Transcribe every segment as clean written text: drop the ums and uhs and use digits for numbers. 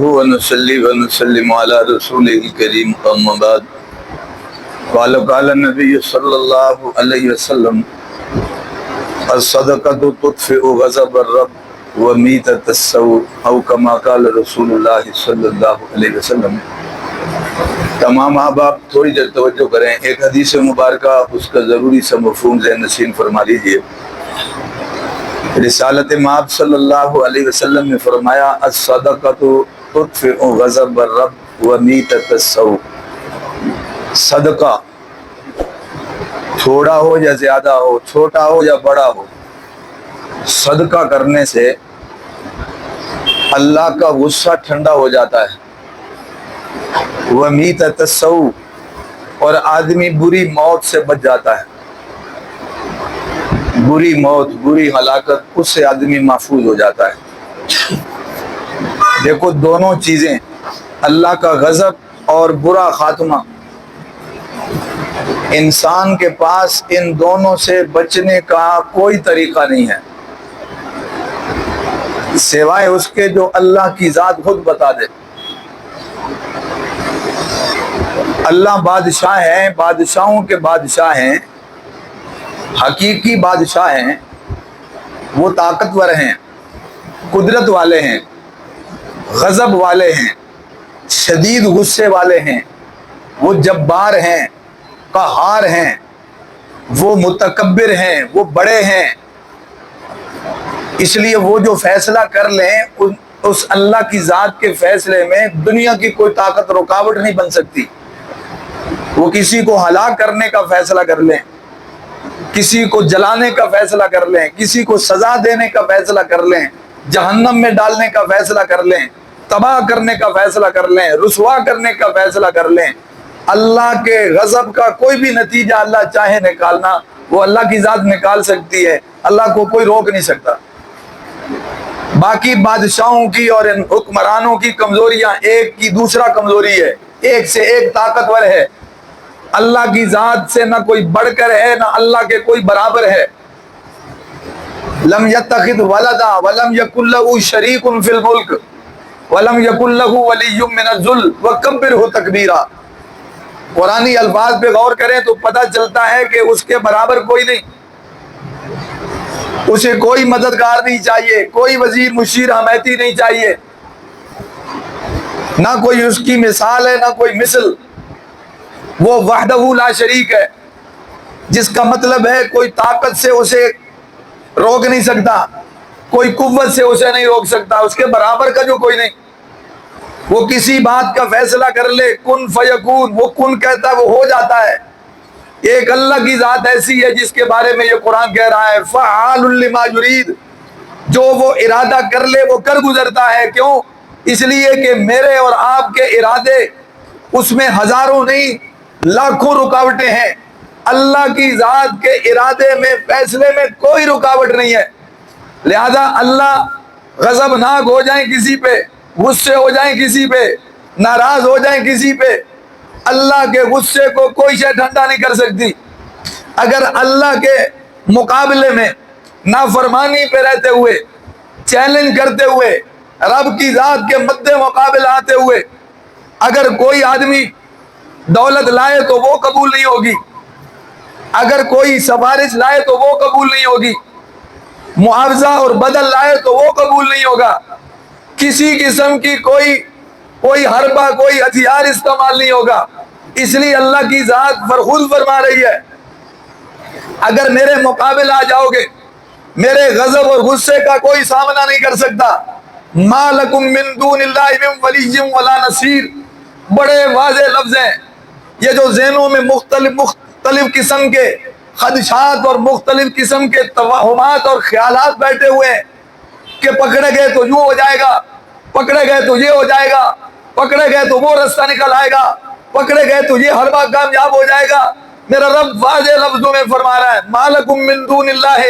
نحمده ونصلي ونسلم على رسوله الكريم أما بعد قال النبي صلى الله عليه وسلم الصدقة تطفئ غضب الرب وميتة السوء أو كما قال رسول الله صلى الله عليه وسلم۔ تمام احباب تھوڑی دیر توجہ کریں، ایک حدیث مبارکہ اس کا ضروری سا مفہوم ذہن نشین فرما لیجئے۔ رسالت مآب صلی اللہ علیہ وسلم نے فرمایا الصدقۃ تطفئ غضب الرب ومیتۃ السوء۔ صدقہ تھوڑا ہو یا زیادہ ہو، چھوٹا ہو یا بڑا ہو، صدقہ کرنے سے اللہ کا غصہ ٹھنڈا ہو جاتا ہے۔ ومیتۃ السوء، اور آدمی بری موت سے بچ جاتا ہے۔ بری موت، بری ہلاکت، اس سے آدمی محفوظ ہو جاتا ہے۔ دیکھو دونوں چیزیں، اللہ کا غضب اور برا خاتمہ، انسان کے پاس ان دونوں سے بچنے کا کوئی طریقہ نہیں ہے سوائے اس کے جو اللہ کی ذات خود بتا دے۔ اللہ بادشاہ ہیں، بادشاہوں کے بادشاہ ہیں، حقیقی بادشاہ ہیں، وہ طاقتور ہیں، قدرت والے ہیں، غضب والے ہیں، شدید غصے والے ہیں، وہ جبار ہیں، قہار ہیں، وہ متکبر ہیں، وہ بڑے ہیں۔ اس لیے وہ جو فیصلہ کر لیں اس اللہ کی ذات کے فیصلے میں دنیا کی کوئی طاقت رکاوٹ نہیں بن سکتی۔ وہ کسی کو ہلاک کرنے کا فیصلہ کر لیں، کسی کو جلانے کا فیصلہ کر لیں، کسی کو سزا دینے کا فیصلہ کر لیں، جہنم میں ڈالنے کا فیصلہ کر لیں، تباہ کرنے کا فیصلہ کر لیں، رسوا کرنے کا فیصلہ کر لیں، اللہ کے غضب کا کوئی بھی نتیجہ اللہ چاہے نکالنا، وہ اللہ کی ذات نکال سکتی ہے، اللہ کو کوئی روک نہیں سکتا۔ باقی بادشاہوں کی اور حکمرانوں کی کمزوریاں ایک کی دوسرا کمزوری ہے، ایک سے ایک طاقتور ہے۔ اللہ کی ذات سے نہ کوئی بڑھ کر ہے، نہ اللہ کے کوئی برابر ہے۔ لم یتخذ ولدا ولم یکن له شریک فی الملک ولم یکن له ولی من الذل وکبرہ تکبیرا۔ قرآنی الفاظ پہ غور کریں تو پتہ چلتا ہے کہ اس کے برابر کوئی نہیں، اسے کوئی مددگار نہیں چاہیے، کوئی وزیر مشیر حمایتی نہیں چاہیے، نہ کوئی اس کی مثال ہے نہ کوئی مثل۔ وہ وحدہ لا شریک ہے، جس کا مطلب ہے کوئی طاقت سے اسے روک نہیں سکتا، کوئی قوت سے اسے نہیں روک سکتا، اس کے برابر کا جو کوئی نہیں۔ وہ کسی بات کا فیصلہ کر لے، کن فیکون، وہ کن کہتا ہے وہ ہو جاتا ہے۔ ایک اللہ کی ذات ایسی ہے جس کے بارے میں یہ قرآن کہہ رہا ہے فعال لما یرید، جو وہ ارادہ کر لے وہ کر گزرتا ہے۔ کیوں؟ اس لیے کہ میرے اور آپ کے ارادے اس میں ہزاروں نہیں لاکھوں رکاوٹیں ہیں، اللہ کی ذات کے ارادے میں، فیصلے میں کوئی رکاوٹ نہیں ہے۔ لہذا اللہ غضبناک ہو جائیں کسی پہ، غصے ہو جائیں کسی پہ، ناراض ہو جائیں کسی پہ، اللہ کے غصے کو کوئی شے ٹھنڈا نہیں کر سکتی۔ اگر اللہ کے مقابلے میں نافرمانی پہ رہتے ہوئے، چیلنج کرتے ہوئے، رب کی ذات کے مد مقابل آتے ہوئے اگر کوئی آدمی دولت لائے تو وہ قبول نہیں ہوگی، اگر کوئی سفارش لائے تو وہ قبول نہیں ہوگی، معاوضہ اور بدل لائے تو وہ قبول نہیں ہوگا، کسی قسم کی کوئی حربہ، کوئی ہتھیار استعمال نہیں ہوگا۔ اس لیے اللہ کی ذات خود فرما رہی ہے اگر میرے مقابل آ جاؤ گے، میرے غضب اور غصے کا کوئی سامنا نہیں کر سکتا۔ ما لکم من دون اللہ من ولی ولا نصیر، بڑے واضح لفظ ہیں یہ، جو ذہنوں میں مختلف قسم کے خدشات اور مختلف قسم کے توہمات اور خیالات بیٹھے ہوئے ہیں کہ پکڑے گئے تو یوں ہو جائے گا، پکڑے گئے تو یہ ہو جائے گا، پکڑے گئے تو وہ رستہ نکل آئے گا، پکڑے گئے تو یہ حربہ کامیاب ہو جائے گا۔ میرا رب واضح لفظوں میں فرما رہا ہے ما لکم من دون اللہ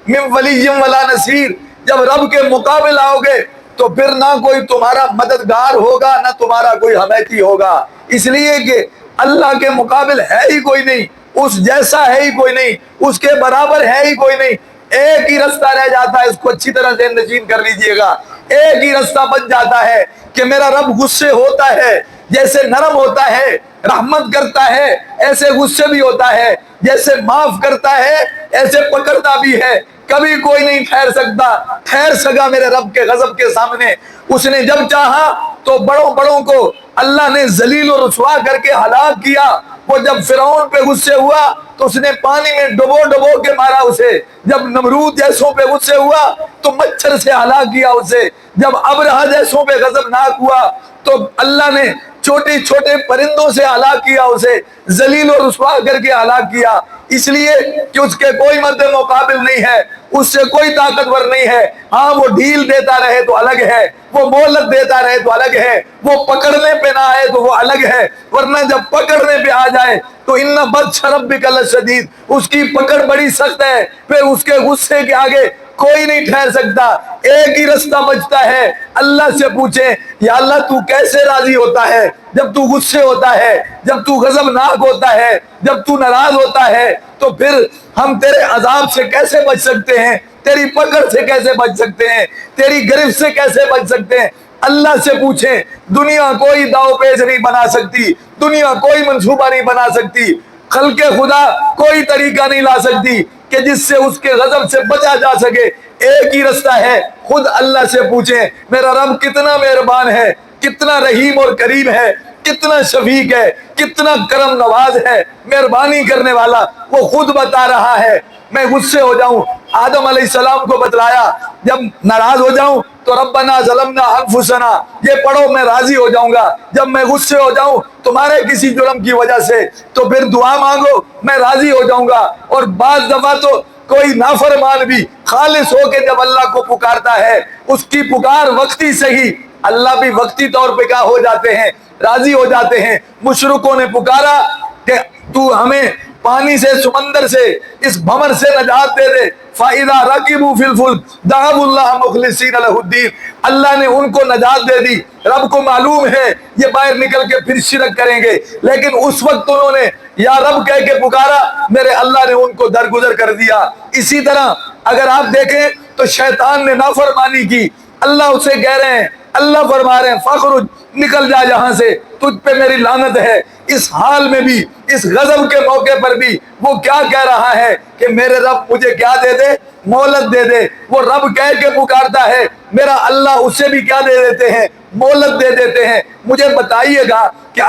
من ولی ولا نصیر، جب رب کے مقابل آؤ گے تو پھر نہ کوئی تمہارا مددگار ہوگا نہ تمہارا کوئی حمایتی ہوگا، اس لیے کہ اللہ کے مقابل ہے ہی کوئی نہیں، اس جیسا ہے ہی کوئی نہیں، اس کے برابر ہے ہی کوئی نہیں۔ ایک ہی رستہ رہ جاتا ہے، اس کو اچھی طرح ذہن نشین کر لیجئے گا، ایک ہی راستہ بچ جاتا ہے کہ میرا رب غصے ہوتا ہے جیسے نرم ہوتا ہے رحمت کرتا ہے ایسے غصے بھی ہوتا ہے، جیسے معاف کرتا ہے ایسے پکڑتا بھی ہے۔ کبھی کوئی نہیں ٹھہر سکتا، ٹھہر سکا میرے رب کے غضب کے سامنے۔ اس نے جب چاہا تو بڑوں بڑوں کو اللہ نے ذلیل و رسوا کر کے ہلاک کیا۔ وہ جب فرعون پہ غصے ہوا تو اس نے پانی میں ڈبو ڈبو کے مارا اسے، جب نمرود جیسوں پہ غصے ہوا تو مچھر سے ہلاک کیا اسے، جب ابرہہ جیسوں پہ غضبناک ہوا تو اللہ نے چھوٹے چھوٹے پرندوں سے ہلاک کیا اسے، ذلیل و رسوا کر کے ہلاک کیا، اس لیے کہ اس کے کوئی مد مقابل نہیں ہے، اس سے کوئی طاقتور نہیں ہے۔ ہاں وہ ڈھیل دیتا رہے تو الگ ہے، وہ مہلت دیتا رہے تو الگ ہے، وہ پکڑنے پہ نہ آئے تو وہ الگ ہے، ورنہ جب پکڑنے پہ آ جائے تو ان بطش ربک لشدید، اس کی پکڑ بڑی سخت ہے، پھر اس کے غصے کے آگے کوئی نہیں ٹھہر سکتا۔ ایک ہی راستہ بچتا ہے، اللہ سے پوچھیں یا اللہ تو کیسے راضی ہوتا ہے جب تو غصے ہوتا ہے، جب تو غضبناک ہوتا ہے، جب تو ناراض ہوتا ہے، تو پھر ہم تیرے عذاب سے کیسے بچ سکتے ہیں، تیری پکڑ سے کیسے بچ سکتے ہیں، تیری گرفت سے کیسے بچ سکتے ہیں؟ اللہ سے پوچھیں۔ دنیا کوئی داؤ پیچ نہیں بنا سکتی، دنیا کوئی منصوبہ نہیں بنا سکتی، خلق خدا کوئی طریقہ نہیں لا سکتی کہ جس سے اس کے غضب سے بچا جا سکے۔ ایک ہی راستہ ہے، خود اللہ سے پوچھیں میرا رب کتنا مہربان ہے، کتنا رحیم اور کریم ہے، کتنا شفیق ہے، کتنا کرم نواز ہے، مہربانی کرنے والا، وہ خود بتا رہا ہے۔ میں غصے ہو جاؤں، آدم علیہ السلام کو بتلایا، جب ناراض ہو جاؤں تو ربنا ظلمنا انفسنا، یہ پڑھو میں راضی ہو جاؤں گا۔ جب میں غصے ہو جاؤں تمہارے کسی جرم کی وجہ سے تو پھر دعا مانگو میں راضی ہو جاؤں گا۔ اور بعض دفعہ تو کوئی نافرمان بھی خالص ہو کے جب اللہ کو پکارتا ہے، اس کی پکار وقتی صحیح، اللہ بھی وقتی طور پہ کیا ہو جاتے ہیں، راضی ہو جاتے ہیں۔ مشرکوں نے پکارا کہ تو ہمیں پانی سے، سمندر سے، اس بھمر سے نجات دے دے۔ فَإِذَا رَكِبُوا فِي الْفُلْكِ دَعَوُا اللَّهَ مُخْلِصِينَ لَهُ الدِّينَ، اللہ نے ان کو نجات دے دی۔ رب کو معلوم ہے یہ باہر نکل کے پھر شرک کریں گے، لیکن اس وقت انہوں نے یا رب کہہ کے پکارا، میرے اللہ نے ان کو درگزر کر دیا۔ اسی طرح اگر آپ دیکھیں تو شیطان نے نافرمانی کی، اللہ اسے کہہ رہے ہیں، اللہ فرما رہے ہیں فخرج، نکل جا یہاں سے، تجھ پہ میری لعنت ہے۔ اس حال میں بھی، اس غضب کے موقع پر بھی وہ کیا کہہ رہا ہے کہ میرے رب مجھے کیا دے دے، مہلت دے دے۔ وہ رب کہہ کے پکارتا ہے، میرا اللہ اسے بھی کیا دے دیتے ہیں، مہلت دے دیتے ہیں۔ مجھے بتائیے گا کہ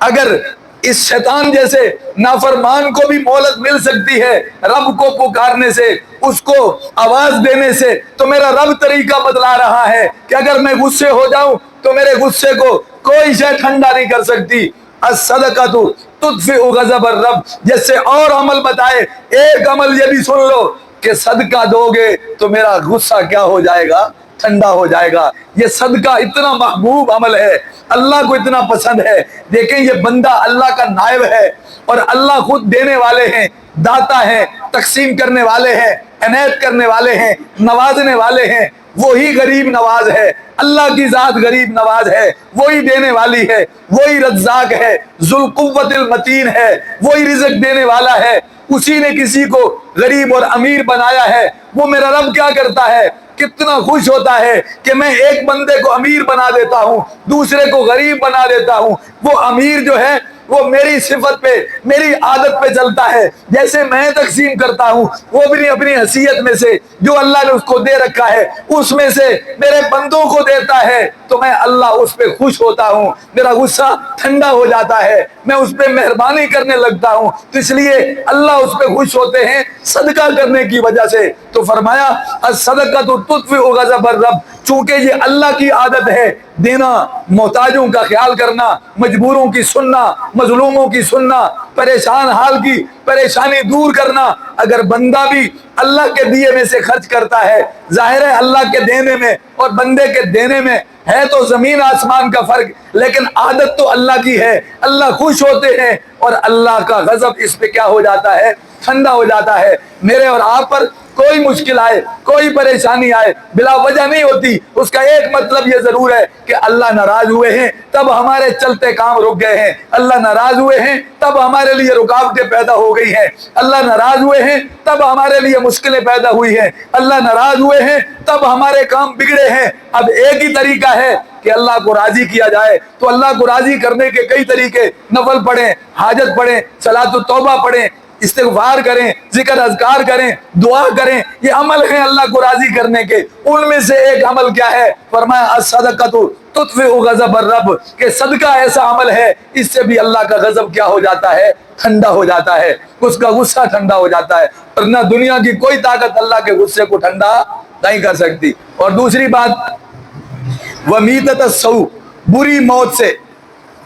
اگر اس شیطان جیسے نافرمان کو بھی مہلت مل سکتی ہے رب کو پکارنے سے، اس کو آواز دینے سے، تو میرا رب طریقہ بتلا رہا ہے کہ اگر میں غصے ہو جاؤں تو میرے غصے کو کوئی شے ٹھنڈا نہیں کر سکتی۔ الصدقۃ تطفئ غضب الرب، جیسے اور عمل بتائے، ایک عمل یہ بھی سن لو کہ صدقہ دو گے تو میرا غصہ کیا ہو جائے گا، ٹھنڈا ہو جائے گا۔ یہ صدقہ اتنا محبوب عمل ہے، اللہ کو اتنا پسند ہے۔ دیکھیں یہ بندہ اللہ کا نائب ہے اور اللہ خود دینے والے ہیں، داتا ہیں، تقسیم کرنے والے ہیں، عنایت کرنے والے ہیں، نوازنے والے ہیں۔ وہی غریب نواز ہے، اللہ کی ذات غریب نواز ہے، وہی دینے والی ہے، وہی رزاق ہے، ذو القوت المتین ہے، وہی رزق دینے والا ہے۔ اسی نے کسی کو غریب اور امیر بنایا ہے۔ وہ میرا رب کیا کرتا ہے، کتنا خوش ہوتا ہے کہ میں ایک بندے کو امیر بنا دیتا ہوں، دوسرے کو غریب بنا دیتا ہوں۔ وہ امیر جو ہے وہ میری صفت پہ، میری عادت پہ چلتا ہے، جیسے میں تقسیم کرتا ہوں وہ بھی اپنی حیثیت میں سے جو اللہ نے اس کو دے رکھا ہے اس میں سے میرے بندوں کو دیتا ہے، تو میں اللہ اس پہ خوش ہوتا ہوں، میرا غصہ ٹھنڈا ہو جاتا ہے، میں اس پہ مہربانی کرنے لگتا ہوں۔ تو اس لیے اللہ اس پہ خوش ہوتے ہیں صدقہ کرنے کی وجہ سے۔ تو فرمایا الصدقۃ تطفئ غضب الرب، چونکہ یہ اللہ کی عادت ہے دینا، محتاجوں کا خیال کرنا، مجبوروں کی سننا، مظلوموں کی سننا، پریشان حال کی پریشانی دور کرنا۔ اگر بندہ بھی اللہ کے دیے میں سے خرچ کرتا ہے، ظاہر ہے اللہ کے دینے میں اور بندے کے دینے میں ہے تو زمین آسمان کا فرق، لیکن عادت تو اللہ کی ہے، اللہ خوش ہوتے ہیں اور اللہ کا غضب اس پہ کیا ہو جاتا ہے، ٹھنڈا ہو جاتا ہے۔ میرے اور آپ پر کوئی مشکل آئے, کوئی پریشانی آئے, بلا وجہ نہیں ہوتی. اس کا ایک مطلب یہ ضرور ہے کہ اللہ ناراض ہوئے ہیں تب ہمارے چلتے کام رک گئے ہیں, اللہ ناراض ہوئے ہیں تب ہمارے لیے رکاوٹیں پیدا ہو گئی ہیں, اللہ ناراض ہوئے ہیں تب ہمارے لیے مشکلیں پیدا ہوئی ہیں, اللہ ناراض ہوئے ہیں تب ہمارے کام بگڑے ہیں. اب ایک ہی طریقہ ہے کہ اللہ کو راضی کیا جائے, تو اللہ کو راضی کرنے کے کئی طریقے, نفل پڑھیں, حاجت پڑھیں, صلاۃ التوبہ پڑھیں, استغفار کریں, ذکر اذکار کریں, دعا کریں, یہ عمل ہیں اللہ کو راضی کرنے کے. ان میں سے ایک عمل کیا ہے؟ فرمایا الصدقۃ تطفئ غضب الرب, کہ صدقہ ایسا عمل ہے اس سے بھی اللہ کا غضب کیا ہو جاتا ہے؟ ٹھنڈا ہو جاتا ہے, اس کا غصہ ٹھنڈا ہو جاتا ہے. ورنہ دنیا کی کوئی طاقت اللہ کے غصے کو ٹھنڈا نہیں کر سکتی. اور دوسری بات, ومیتۃ السوء, بری موت سے.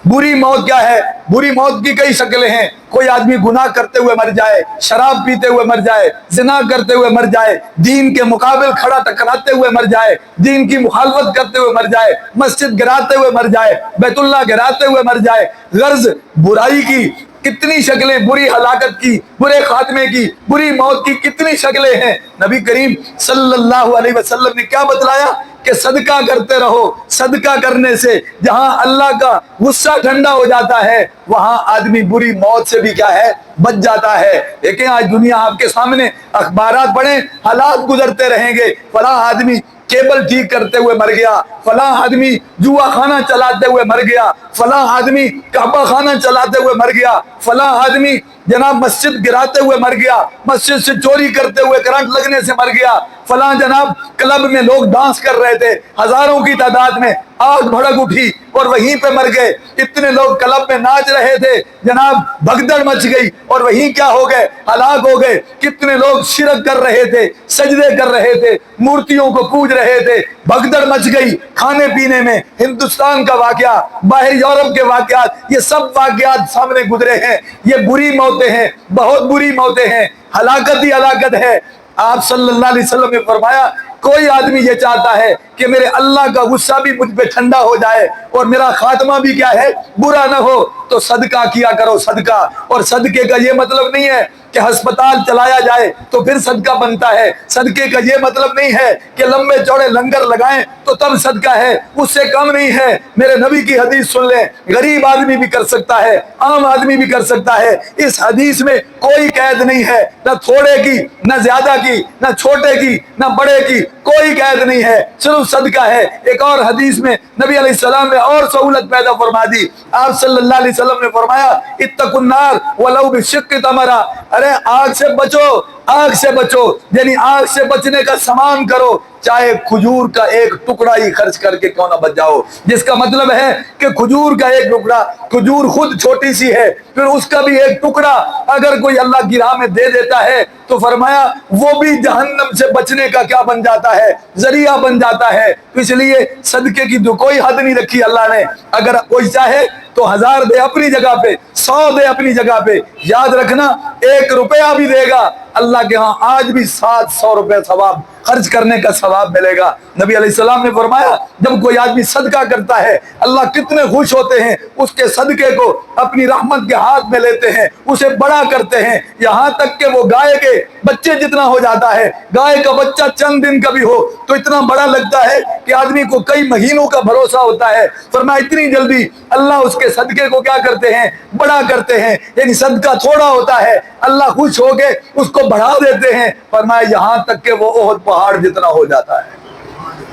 بری موت کیا ہے؟ بری موت کی کئی شکلیں ہیں. کوئی آدمی گناہ کرتے ہوئے مر جائے, شراب پیتے ہوئے مر جائے, زنا کرتے ہوئے مر جائے, دین کے مقابل کھڑا ٹکراتے ہوئے مر جائے, دین کی مخالفت کرتے ہوئے مر جائے, مسجد گراتے ہوئے مر جائے, بیت اللہ گراتے ہوئے مر جائے. غرض برائی کی کتنی شکلیں, بری ہلاکت کی, برے خاتمے کی, بری موت کی کتنی شکلیں ہیں. نبی کریم صلی اللہ علیہ وسلم نے کیا بتلایا کہ صدقہ کرتے رہو. صدقہ کرنے سے جہاں اللہ کا غصہ ٹھنڈا ہو جاتا ہے وہاں آدمی بری موت سے بھی کیا ہے؟ بچ جاتا ہے. دیکھیں آج دنیا آپ کے سامنے, اخبارات پڑھیں, حالات گزرتے رہیں گے. فلاں آدمی کیبل ٹھیک کرتے ہوئے مر گیا, فلاں آدمی جوا خانہ چلاتے ہوئے مر گیا, فلاں آدمی کعبہ خانہ چلاتے ہوئے مر گیا, فلاں آدمی جناب مسجد گراتے ہوئے مر گیا, مسجد سے چوری کرتے ہوئے کرنٹ لگنے سے مر گیا, فلاں جناب کلب میں لوگ ڈانس کر رہے تھے ہزاروں کی تعداد میں, آگ بھڑک اٹھی اور وہیں پہ مر گئے. اتنے لوگ کلب میں ناچ رہے تھے, جناب بھگدڑ مچ گئی اور وہیں کیا ہو گئے؟ ہلاک ہو گئے. کتنے لوگ شرک کر رہے تھے, سجدے کر رہے تھے, مورتیوں کو پوج رہے تھے, بھگدڑ مچ گئی. کھانے پینے میں ہندوستان کا واقعہ, باہر یورپ کے واقعات, یہ سب واقعات سامنے گزرے ہیں. یہ بری موتیں ہیں, بہت بری موتیں ہیں, ہلاکت ہی ہلاکت ہے. آپ صلی اللہ علیہ وسلم نے فرمایا کوئی آدمی یہ چاہتا ہے کہ میرے اللہ کا غصہ بھی مجھ پہ ٹھنڈا ہو جائے اور میرا خاتمہ بھی کیا ہے؟ برا نہ ہو, تو صدقہ کیا کرو, صدقہ. اور صدقے کا یہ مطلب نہیں ہے کہ ہسپتال چلایا جائے تو پھر صدقہ بنتا ہے. صدقے کا یہ مطلب نہیں ہے کہ لمبے چوڑے لنگر لگائیں تو تب صدقہ ہے, اس سے کم نہیں ہے. میرے نبی کی حدیث سن لیں, غریب آدمی بھی کر سکتا ہے, عام آدمی بھی کر سکتا ہے. اس حدیث میں کوئی قید نہیں ہے, نہ تھوڑے کی, نہ زیادہ کی, نہ چھوٹے کی, نہ بڑے کی, کوئی قید نہیں ہے, صرف صدقہ ہے. ایک اور حدیث میں نبی علیہ السلام نے اور سہولت پیدا فرما دی. آپ صلی اللہ علیہ وسلم نے فرمایا اتقوا النار ولو بشق تمرہ, ارے آگ سے بچو, آگ سے بچو, یعنی آگ سے بچنے کا سامان کرو, چاہے کھجور کا ایک ٹکڑا ہی خرچ کر کے کیوں نہ بچ جاؤ. جس کا مطلب ہے کہ کھجور کا ایک ٹکڑا, کھجور خود چھوٹی سی ہے, پھر اس کا بھی ایک ٹکڑا اگر کوئی اللہ کی راہ میں دے دیتا ہے تو فرمایا وہ بھی جہنم سے بچنے کا کیا بن جاتا ہے؟ ذریعہ بن جاتا ہے. تو اس لیے صدقے کی تو کوئی حد نہیں رکھی اللہ نے. اگر کوئی چاہے تو 1000 دے اپنی جگہ پہ, 100 دے اپنی جگہ پہ. یاد رکھنا 1 روپیہ بھی دے گا اللہ کے ہاں آج بھی 700 روپے ثواب خرچ کرنے کا ثواب ملے گا. نبی علیہ السلام نے فرمایا جب کوئی آدمی صدقہ کرتا ہے اللہ کتنے خوش ہوتے ہیں, اس کے صدقے کو اپنی رحمت کے ہاتھ میں لیتے ہیں, اسے بڑا کرتے ہیں, یہاں تک کہ وہ گائے کے بچے جتنا ہو جاتا ہے. گائے کا بچہ چند دن کا بھی ہو تو اتنا بڑا لگتا ہے کہ آدمی کو کئی مہینوں کا بھروسہ ہوتا ہے. فرمایا اتنی جلدی اللہ اس کے صدقے کو کیا کرتے ہیں؟ بڑا کرتے ہیں. یعنی صدقہ تھوڑا ہوتا ہے, اللہ خوش ہو کے اس کو بڑھا دیتے ہیں. فرمایا یہاں تک کہ وہ احد پہاڑ جتنا ہو جاتا ہے.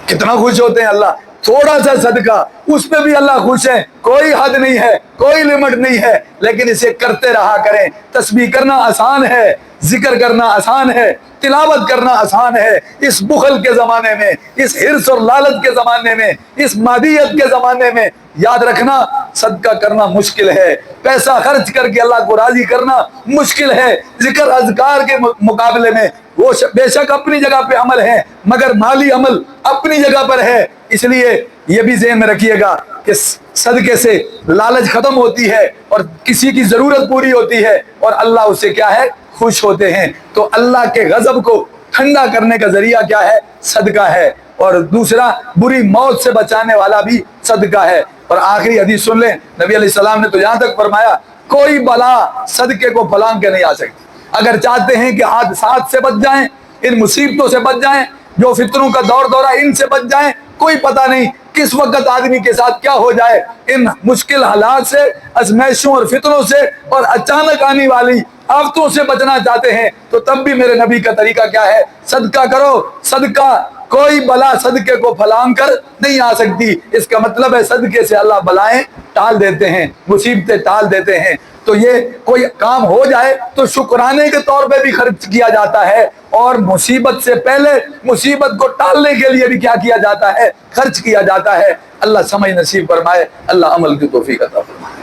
کتنا خوش ہوتے ہیں اللہ, تھوڑا سا صدقہ اس پہ بھی اللہ خوش ہے. کوئی حد نہیں ہے, کوئی لمٹ نہیں ہے, لیکن اسے کرتے رہا کریں. تسبیح کرنا آسان ہے, ذکر کرنا آسان ہے, تلاوت کرنا آسان ہے. اس بخل کے زمانے میں, اس حرص اور لالچ کے زمانے میں, اس مادیت کے زمانے میں یاد رکھنا صدقہ کرنا مشکل ہے. پیسہ خرچ کر کے اللہ کو راضی کرنا مشکل ہے. ذکر اذکار کے مقابلے میں وہ بے شک اپنی جگہ پہ عمل ہے, مگر مالی عمل اپنی جگہ پر ہے. اس لیے یہ بھی ذہن میں رکھیے گا کہ صدقے سے لالچ ختم ہوتی ہے اور کسی کی ضرورت پوری ہوتی ہے اور اللہ اس سے کیا ہے؟ خوش ہوتے ہیں. تو اللہ کے غضب کو ٹھنڈا کرنے کا ذریعہ کیا ہے؟ صدقہ ہے. اور دوسرا بری موت سے بچانے والا بھی صدقہ ہے. اور آخری حدیث سن لیں, نبی علیہ السلام نے تو یہاں تک فرمایا کوئی بلا صدقے کو پلانگ کے نہیں آ سکتی. اگر چاہتے ہیں کہ حادثات سے بچ جائیں, ان مصیبتوں سے بچ جائیں، جو فتنوں کا دور دورہ ان سے بچ جائیں. کوئی پتہ نہیں کس وقت آدمی کے ساتھ کیا ہو جائے. ان مشکل حالات سے، ازمائشوں اور فتنوں سے اور اچانک آنے والی آفتوں سے بچنا چاہتے ہیں تو تب بھی میرے نبی کا طریقہ کیا ہے؟ صدقہ کرو. صدقہ کوئی بلا صدقے کو پھلانگ کر نہیں آ سکتی. اس کا مطلب ہے صدقے سے اللہ بلائیں ٹال دیتے ہیں، مصیبتیں ٹال دیتے ہیں. تو یہ کوئی کام ہو جائے تو شکرانے کے طور پہ بھی خرچ کیا جاتا ہے، اور مصیبت سے پہلے مصیبت کو ٹالنے کے لیے بھی کیا کیا جاتا ہے؟ خرچ کیا جاتا ہے. اللہ سمجھ نصیب فرمائے، اللہ عمل کی توفیق عطا فرمائے.